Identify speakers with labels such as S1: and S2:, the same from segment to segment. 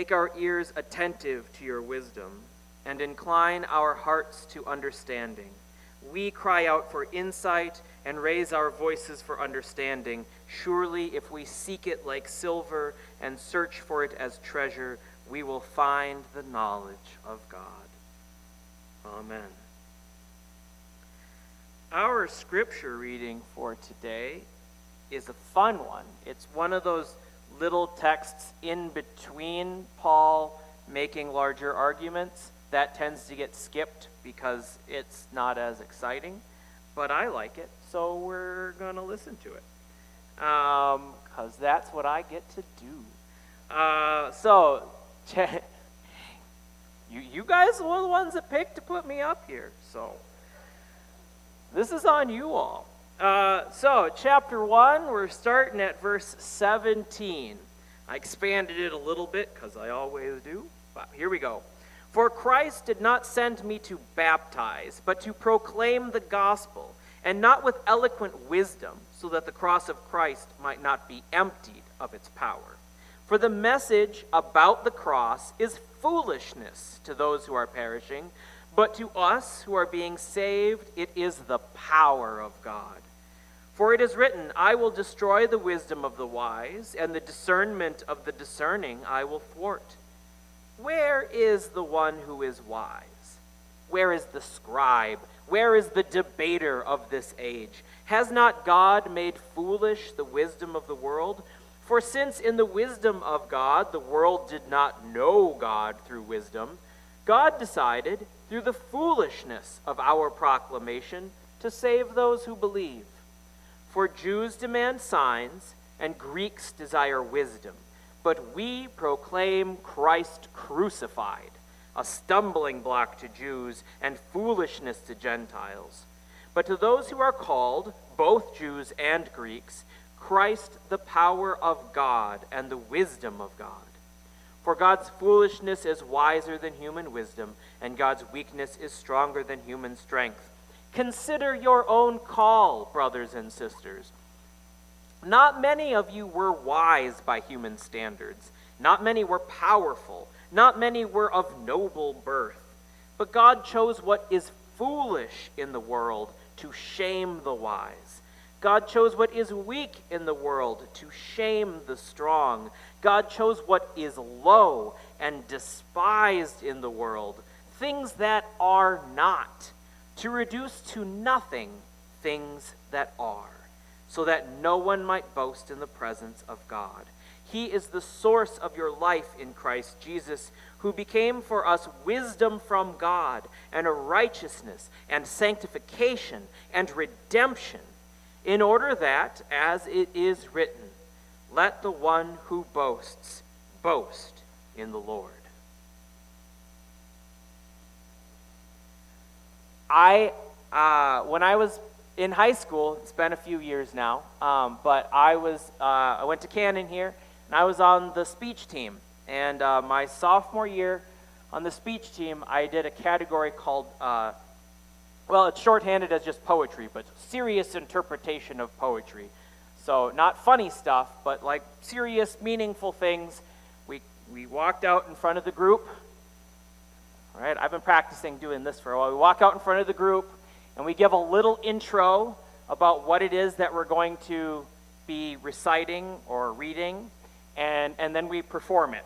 S1: Make our ears attentive to your wisdom, and incline our hearts to understanding. We cry out for insight and raise our voices for understanding. Surely if we seek it like silver and search for it as treasure, we will find the knowledge of God. Amen. Our scripture reading for today is a fun one. It's one of those little texts in between Paul making larger arguments. That tends to get skipped because it's not as exciting, but I like it, so we're going to listen to it, because that's what I get to do. You guys were the ones that picked to put me up here, so this is on you all. So chapter 1, we're starting at verse 17. I expanded it a little bit, because I always do, but here we go. For Christ did not send me to baptize, but to proclaim the gospel, and not with eloquent wisdom, so that the cross of Christ might not be emptied of its power. For the message about the cross is foolishness to those who are perishing, but to us who are being saved, it is the power of God. For it is written, I will destroy the wisdom of the wise, and the discernment of the discerning I will thwart. Where is the one who is wise? Where is the scribe? Where is the debater of this age? Has not God made foolish the wisdom of the world? For since in the wisdom of God the world did not know God through wisdom, God decided, through the foolishness of our proclamation, to save those who believe. For Jews demand signs, and Greeks desire wisdom. But we proclaim Christ crucified, a stumbling block to Jews and foolishness to Gentiles. But to those who are called, both Jews and Greeks, Christ the power of God and the wisdom of God. For God's foolishness is wiser than human wisdom, and God's weakness is stronger than human strength. Consider your own call, brothers and sisters. Not many of you were wise by human standards. Not many were powerful. Not many were of noble birth. But God chose what is foolish in the world to shame the wise. God chose what is weak in the world to shame the strong. God chose what is low and despised in the world, things that are not, to reduce to nothing things that are, so that no one might boast in the presence of God. He is the source of your life in Christ Jesus, who became for us wisdom from God, and a righteousness, and sanctification, and redemption, in order that, as it is written, let the one who boasts boast in the Lord. When I was in high school, it's been a few years now, but I went to Cannon here, and I was on the speech team. And my sophomore year on the speech team, I did a category called, it's shorthanded as just poetry, but serious interpretation of poetry. So not funny stuff, but like serious, meaningful things. We walked out in front of the group. All right, I've been practicing doing this for a while. We walk out in front of the group, and we give a little intro about what it is that we're going to be reciting or reading, and then we perform it.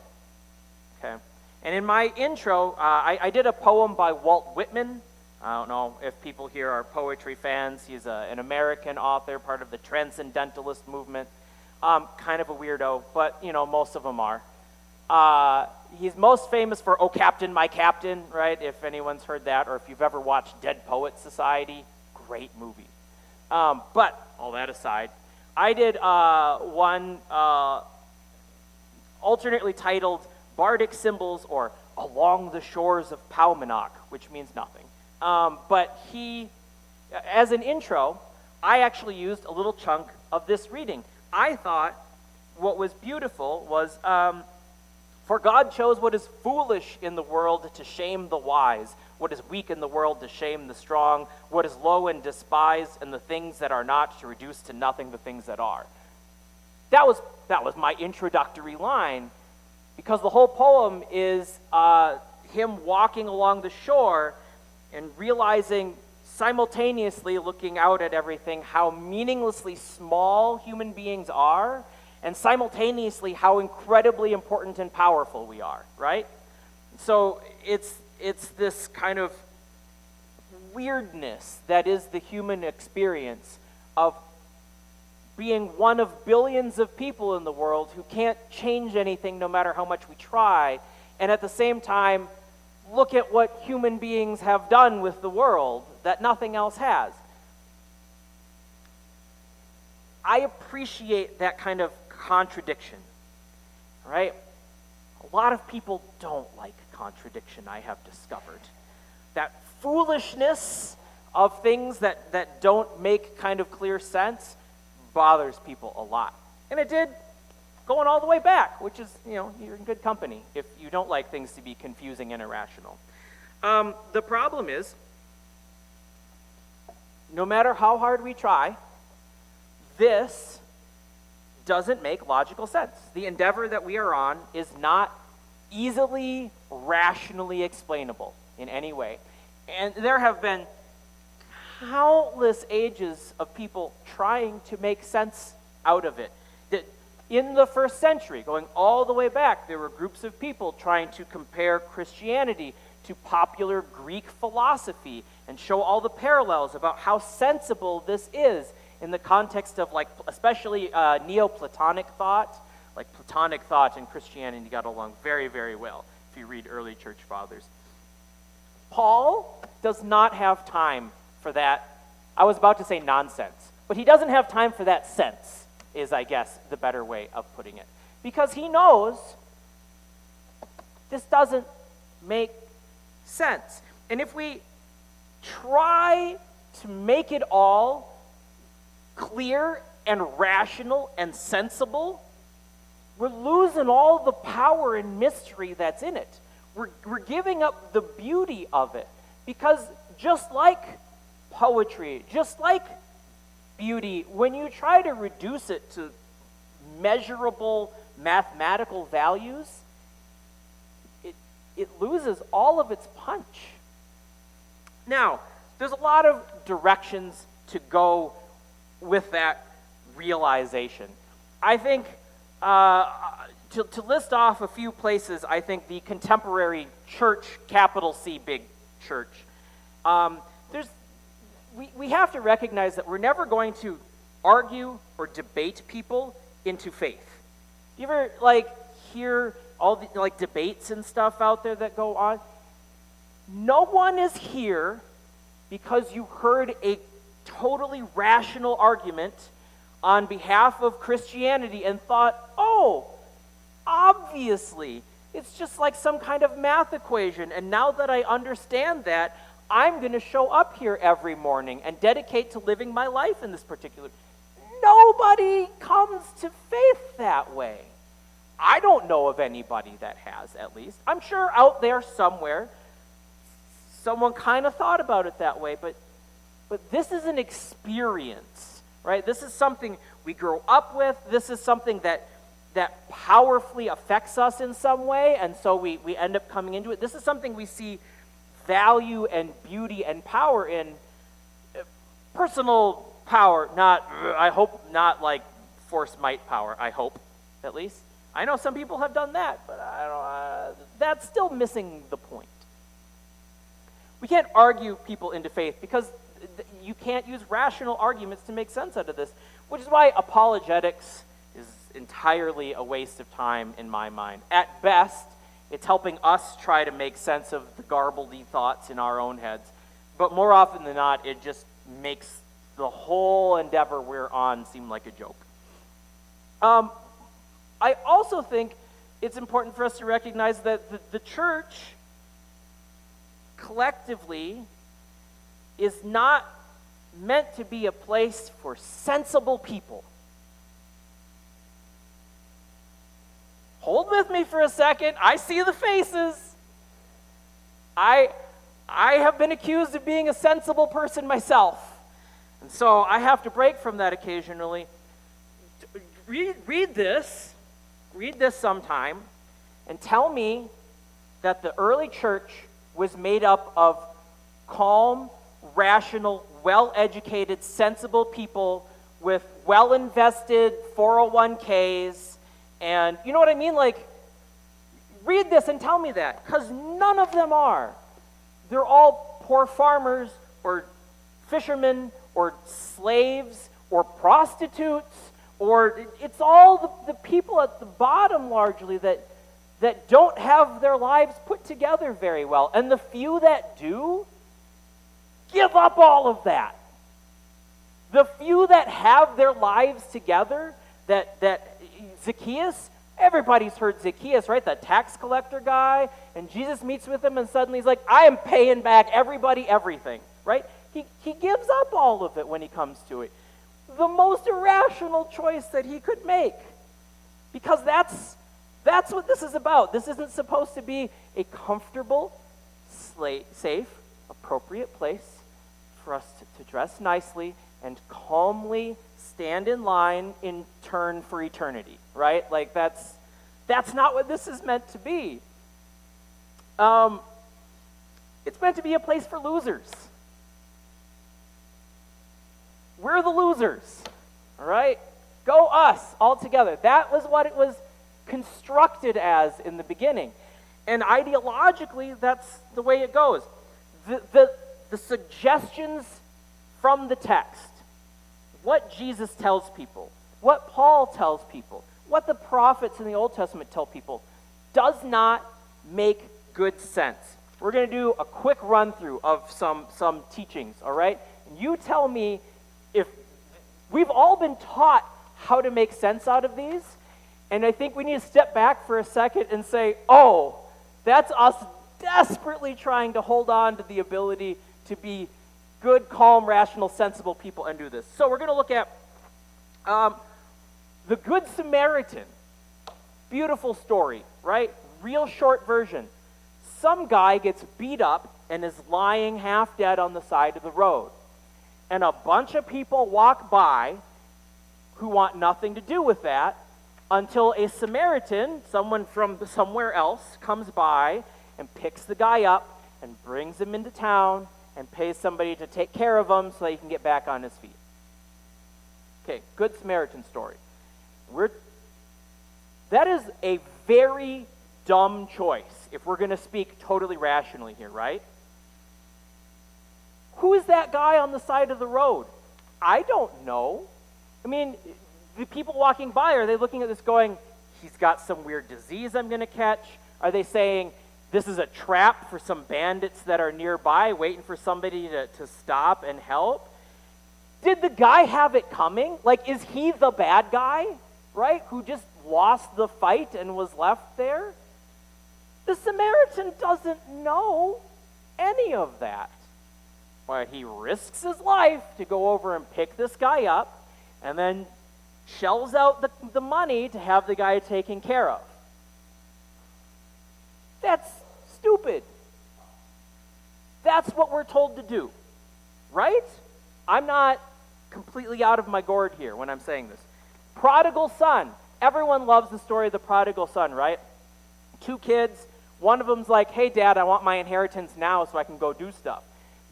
S1: Okay. And in my intro, I did a poem by Walt Whitman. I don't know if people here are poetry fans. He's an American author, part of the Transcendentalist movement. Kind of a weirdo, but most of them are. He's most famous for "Oh Captain, My Captain," right? If anyone's heard that, or if you've ever watched Dead Poets Society, great movie. But all that aside, I did one alternately titled "Bardic Symbols" or "Along the Shores of Paumanok," which means nothing. But as an intro, I actually used a little chunk of this reading. I thought what was beautiful was, for God chose what is foolish in the world to shame the wise, what is weak in the world to shame the strong, what is low and despised, and the things that are not to reduce to nothing the things that are. That was my introductory line. because the whole poem is him walking along the shore and realizing simultaneously, looking out at everything, how meaninglessly small human beings are, and simultaneously how incredibly important and powerful we are, right? So it's this kind of weirdness that is the human experience of being one of billions of people in the world who can't change anything no matter how much we try, and at the same time, look at what human beings have done with the world that nothing else has. I appreciate that kind of contradiction, right? A lot of people don't like contradiction, I have discovered. That foolishness of things that don't make kind of clear sense bothers people a lot. And it did going all the way back, which is, you're in good company if you don't like things to be confusing and irrational. The problem is, no matter how hard we try, this doesn't make logical sense. The endeavor that we are on is not easily, rationally explainable in any way. And there have been countless ages of people trying to make sense out of it. That in the first century, going all the way back, there were groups of people trying to compare Christianity to popular Greek philosophy and show all the parallels about how sensible this is in the context of, like, especially Neoplatonic thought. Like, Platonic thought and Christianity got along very, very well if you read early church fathers. Paul does not have time for that. I was about to say nonsense, but he doesn't have time for that sense, is, I guess, the better way of putting it. Because he knows this doesn't make sense. And if we try to make it all clear and rational and sensible, we're losing all the power and mystery that's in it. We're giving up the beauty of it. Because just like poetry, just like beauty, when you try to reduce it to measurable mathematical values, it loses all of its punch. Now, there's a lot of directions to go with that realization. I think to list off a few places, I think the contemporary church, capital C, big church, we have to recognize that we're never going to argue or debate people into faith. Do you ever hear all the debates and stuff out there that go on? No one is here because you heard a totally rational argument on behalf of Christianity and thought, oh, obviously, it's just like some kind of math equation, and now that I understand that, I'm going to show up here every morning and dedicate to living my life in this particular... Nobody comes to faith that way. I don't know of anybody that has, at least. I'm sure out there somewhere, someone kind of thought about it that way, but this is an experience, right? This is something we grow up with. This is something that powerfully affects us in some way, and so we end up coming into it. This is something we see value and beauty and power in. Personal power, I hope not like force might power, I hope, at least. I know some people have done that, but that's still missing the point. We can't argue people into faith because you can't use rational arguments to make sense out of this, which is why apologetics is entirely a waste of time in my mind. At best, it's helping us try to make sense of the garbledy thoughts in our own heads, but more often than not, it just makes the whole endeavor we're on seem like a joke. I also think it's important for us to recognize that the church collectively is not meant to be a place for sensible people. Hold with me for a second. I see the faces. I have been accused of being a sensible person myself. And so I have to break from that occasionally. Read this sometime, and tell me that the early church was made up of calm, rational, well-educated, sensible people with well-invested 401ks, and you know what I mean? Like, read this and tell me that, because none of them are. They're all poor farmers or fishermen or slaves or prostitutes, or it's all the people at the bottom largely that don't have their lives put together very well. And the few that do, give up all of that. The few that have their lives together, that Zacchaeus, everybody's heard Zacchaeus, right? The tax collector guy, and Jesus meets with him and suddenly he's like, I am paying back everybody everything, right? He gives up all of it when he comes to it. The most irrational choice that he could make. Because that's what this is about. This isn't supposed to be a comfortable, safe, appropriate place for us to dress nicely and calmly stand in line in turn for eternity, right? Like that's not what this is meant to be. It's meant to be a place for losers. We're the losers, all right? Go us, all together. That was what it was constructed as in the beginning. And ideologically, that's the way it goes. The suggestions from the text, what Jesus tells people, what Paul tells people, what the prophets in the Old Testament tell people, does not make good sense. We're going to do a quick run-through of some teachings, all right? And you tell me if we've all been taught how to make sense out of these, and I think we need to step back for a second and say, oh, that's us desperately trying to hold on to the ability to be good, calm, rational, sensible people and do this. So we're going to look at the Good Samaritan. Beautiful story, right? Real short version. Some guy gets beat up and is lying half dead on the side of the road. And a bunch of people walk by who want nothing to do with that until a Samaritan, someone from somewhere else, comes by and picks the guy up and brings him into town and pays somebody to take care of him so that he can get back on his feet. Okay, Good Samaritan story. That is a very dumb choice if we're going to speak totally rationally here, right? Who is that guy on the side of the road? I don't know. I mean, the people walking by, are they looking at this going, he's got some weird disease I'm going to catch? Are they saying, this is a trap for some bandits that are nearby waiting for somebody to stop and help? Did the guy have it coming? Like, is he the bad guy, right, who just lost the fight and was left there? The Samaritan doesn't know any of that. Well, he risks his life to go over and pick this guy up and then shells out the money to have the guy taken care of. That's stupid. That's what we're told to do, right? I'm not completely out of my gourd here when I'm saying this. Prodigal son. Everyone loves the story of the prodigal son, right? 2 kids. One of them's like, hey, Dad, I want my inheritance now so I can go do stuff.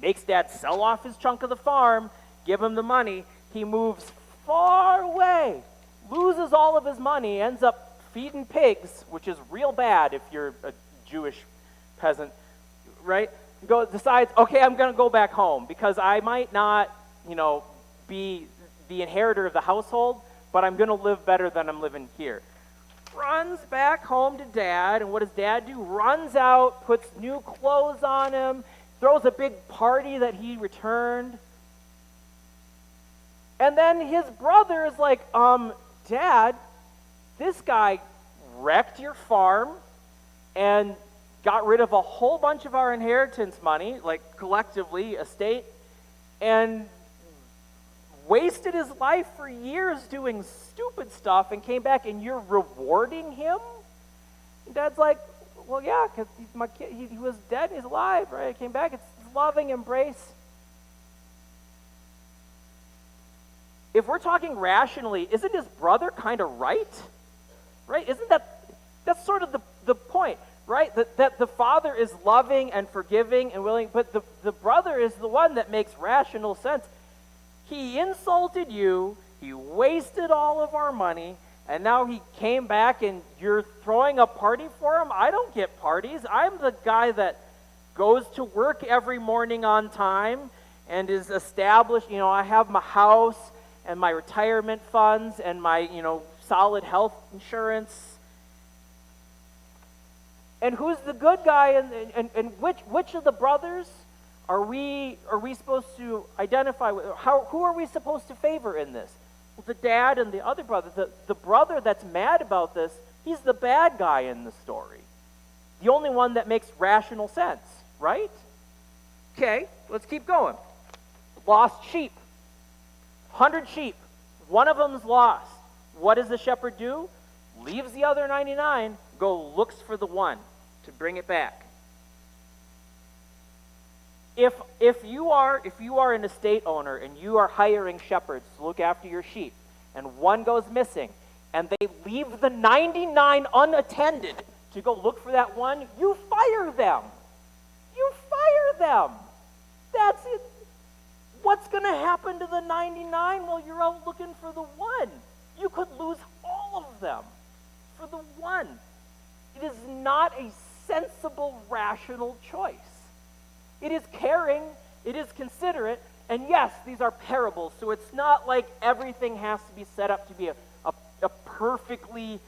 S1: Makes Dad sell off his chunk of the farm, give him the money. He moves far away, loses all of his money, ends up feeding pigs, which is real bad if you're a Jewish peasant, right? Decides, okay, I'm going to go back home because I might not, be the inheritor of the household, but I'm going to live better than I'm living here. Runs back home to Dad, and what does Dad do? Runs out, puts new clothes on him, throws a big party that he returned. And then his brother is like, Dad, this guy wrecked your farm and got rid of a whole bunch of our inheritance money, like collectively, estate, and wasted his life for years doing stupid stuff and came back and you're rewarding him? And Dad's like, well, yeah, because my kid, he was dead and he's alive, right? He came back. It's loving embrace. If we're talking rationally, isn't his brother kind of right? Right? Isn't that's sort of the the point, right? That the father is loving and forgiving and willing, but the brother is the one that makes rational sense. He insulted you, he wasted all of our money, and now he came back and you're throwing a party for him? I don't get parties. I'm the guy that goes to work every morning on time and is established. I have my house and my retirement funds and my, solid health insurance. And who's the good guy and which of the brothers are we supposed to identify with? Who are we supposed to favor in this? Well, the dad and the other brother. The brother that's mad about this, he's the bad guy in the story. The only one that makes rational sense, right? Okay, let's keep going. Lost sheep. 100 sheep. One of them's lost. What does the shepherd do? Leaves the other 99, looks for the one to bring it back. If you are an estate owner and you are hiring shepherds to look after your sheep, and one goes missing, and they leave the 99 unattended to go look for that one, you fire them. You fire them. That's it. What's going to happen to the 99 while you're out looking for the one? You could lose all of them for the one. It is not a sensible, rational choice. It is caring, it is considerate, and yes, these are parables, so it's not like everything has to be set up to be a perfectly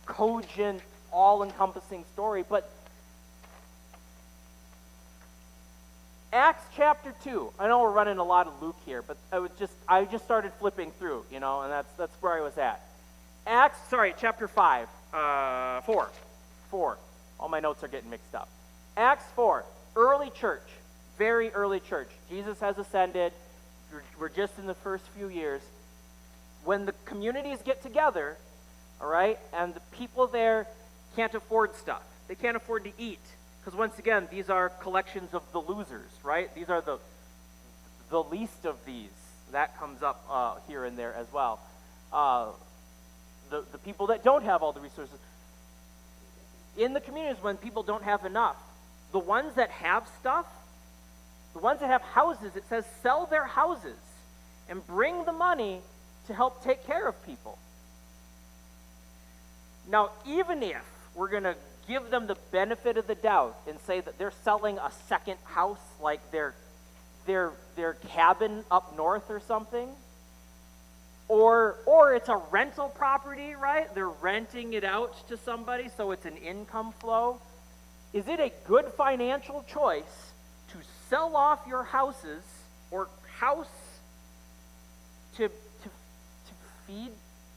S1: cogent, all-encompassing story, but Acts chapter 2. I know we're running a lot of Luke here, but I just started flipping through, and that's where I was at. Chapter 5. 4. All my notes are getting mixed up. Acts 4. Early church. Very early church. Jesus has ascended. We're just in the first few years. When the communities get together, all right, and the people there can't afford stuff. They can't afford to eat. Because once again, these are collections of the losers, right? These are the least of these. That comes up here and there as well. The people that don't have all the resources. In the communities, when people don't have enough, the ones that have stuff, the ones that have houses, it says sell their houses and bring the money to help take care of people. Now, even if we're going to give them the benefit of the doubt and say that they're selling a second house, like their cabin up north or something, or it's a rental property, right? They're renting it out to somebody, so it's an income flow. Is it a good financial choice to sell off your houses or house to feed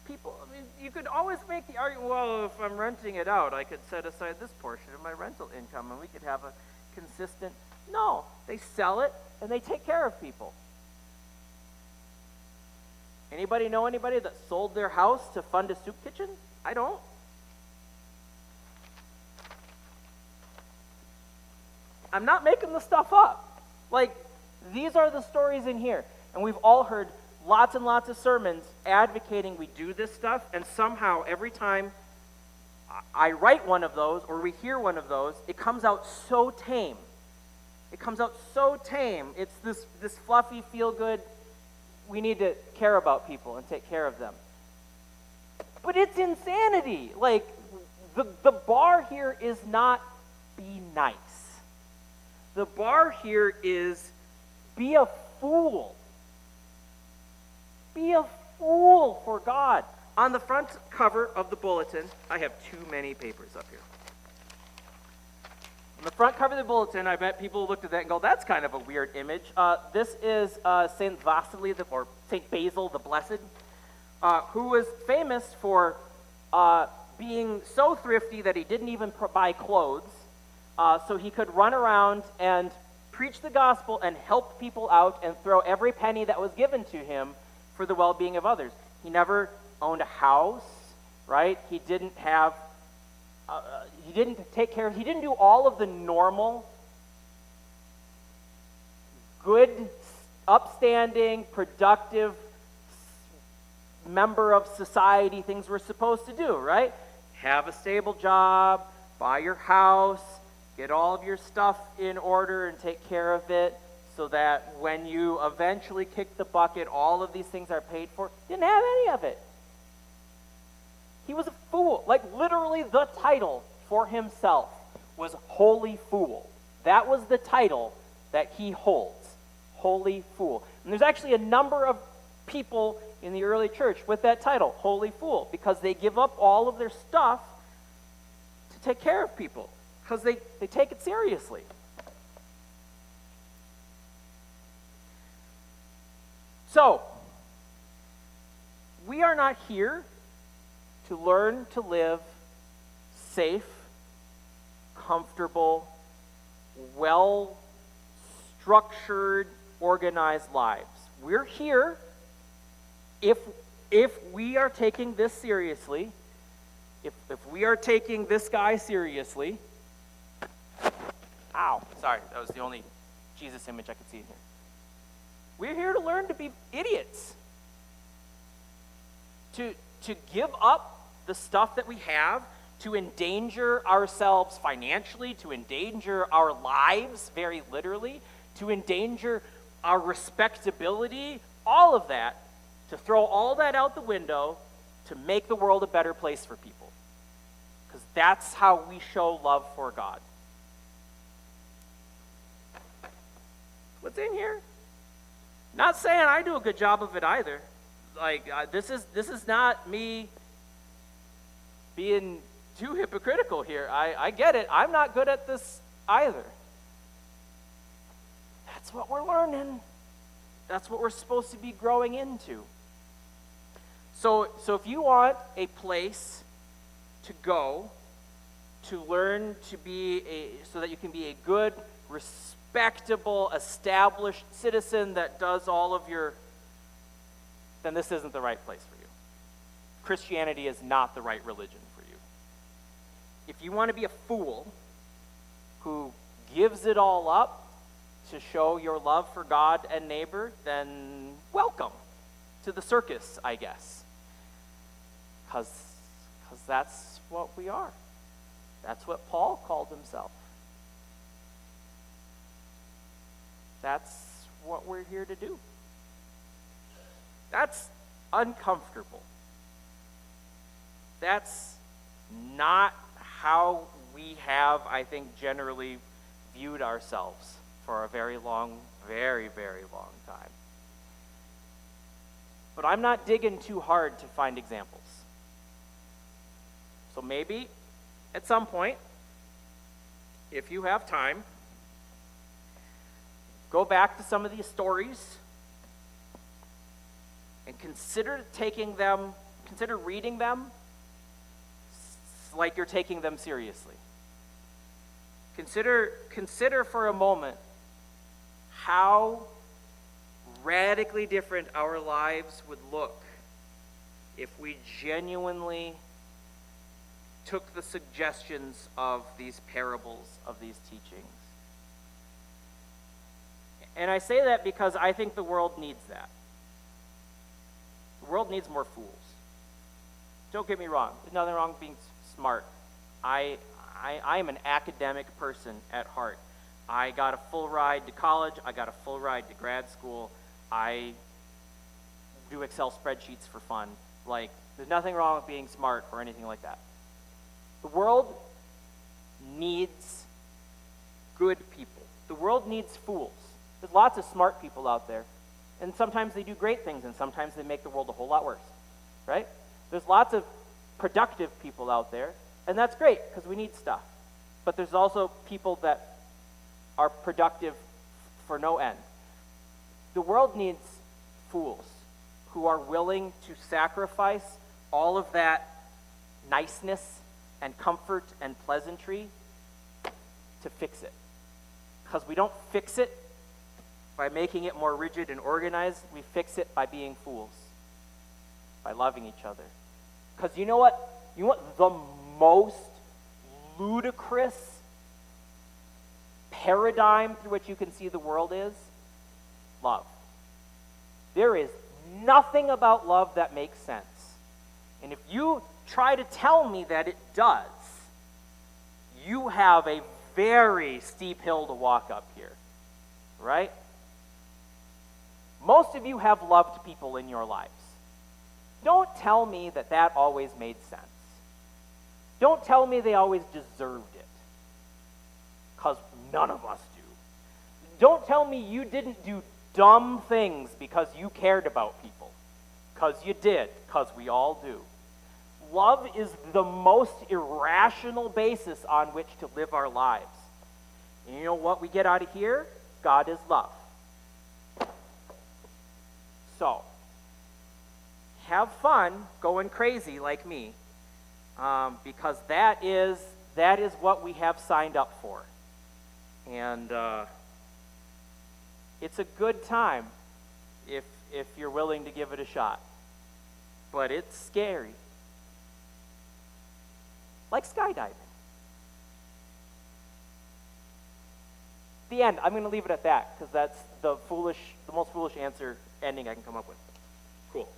S1: people? I mean, you could always make the argument, well, if I'm renting it out, I could set aside this portion of my rental income and we could have a consistent... No, they sell it and they take care of people. Anybody know anybody that sold their house to fund a soup kitchen? I don't. I'm not making the stuff up. Like, these are the stories in here. And we've all heard lots and lots of sermons advocating we do this stuff, and somehow every time I write one of those or we hear one of those, it comes out so tame. It comes out so tame. It's this fluffy, feel-good, we need to care about people and take care of them. But it's insanity. Like, the bar here is not be nice. The bar here is be a fool. Be a fool for God. On the front cover of the bulletin, I have too many papers up here. On the front cover of the bulletin, I bet people looked at that and go, that's kind of a weird image. This is St. Vasily, or St. Basil the Blessed, who was famous for being so thrifty that he didn't even buy clothes, so he could run around and preach the gospel and help people out and throw every penny that was given to him for the well-being of others. He never owned a house, right? He didn't have... he didn't take care of... He didn't do all of the normal, good, upstanding, productive member of society things we're supposed to do, right? Have a stable job, buy your house, get all of your stuff in order and take care of it so that when you eventually kick the bucket, all of these things are paid for. Didn't have any of it. He was a fool. Like literally the title for himself was Holy Fool. That was the title that he holds. Holy Fool. And there's actually a number of people in the early church with that title, Holy Fool, because they give up all of their stuff to take care of people, because they take it seriously. So, we are not here to learn to live safe, comfortable, well-structured, organized lives. We're here, if we are taking this seriously, if we are taking this guy seriously, sorry, that was the only Jesus image I could see in here. We're here to learn to be idiots. To give up the stuff that we have, to endanger ourselves financially, to endanger our lives very literally, to endanger our respectability, all of that, to throw all that out the window to make the world a better place for people. Because that's how we show love for God. What's in here? Not saying I do a good job of it either. This is not me being too hypocritical here. I get it. I'm not good at this either. That's what we're learning. That's what we're supposed to be growing into. So if you want a place to go to learn to be so that you can be a good, respectable, established citizen that does all of your, then this isn't the right place for you. Christianity is not the right religion for you. If you want to be a fool who gives it all up to show your love for God and neighbor, then welcome to the circus, I guess. Because that's what we are. That's what Paul called himself. That's what we're here to do. That's uncomfortable. That's not how we have, I think, generally viewed ourselves for a very, very long time. But I'm not digging too hard to find examples. So maybe at some point, if you have time, go back to some of these stories and consider reading them like you're taking them seriously. Consider for a moment how radically different our lives would look if we genuinely took the suggestions of these parables, of these teachings. And I say that because I think the world needs that. The world needs more fools. Don't get me wrong. There's nothing wrong with being smart. I am an academic person at heart. I got a full ride to college. I got a full ride to grad school. I do Excel spreadsheets for fun. There's nothing wrong with being smart or anything like that. The world needs good people. The world needs fools. There's lots of smart people out there, and sometimes they do great things, and sometimes they make the world a whole lot worse, right? There's lots of productive people out there, and that's great, because we need stuff. But there's also people that are productive for no end. The world needs fools who are willing to sacrifice all of that niceness and comfort and pleasantry to fix it. Because we don't fix it by making it more rigid and organized. We fix it by being fools, by loving each other. Because you know what? You know what the most ludicrous paradigm through which you can see the world is? Love. There is nothing about love that makes sense. And if you try to tell me that it does, you have a very steep hill to walk up here, right? Most of you have loved people in your lives. Don't tell me that that always made sense. Don't tell me they always deserved it, because none of us do. Don't tell me you didn't do dumb things because you cared about people, because you did, because we all do. Love is the most irrational basis on which to live our lives. And you know what we get out of here? God is love. So, have fun going crazy like me, because that is what we have signed up for. And it's a good time if you're willing to give it a shot. But it's scary. Like skydiving. The end. I'm going to leave it at that, because that's the most foolish ending I can come up with. Cool.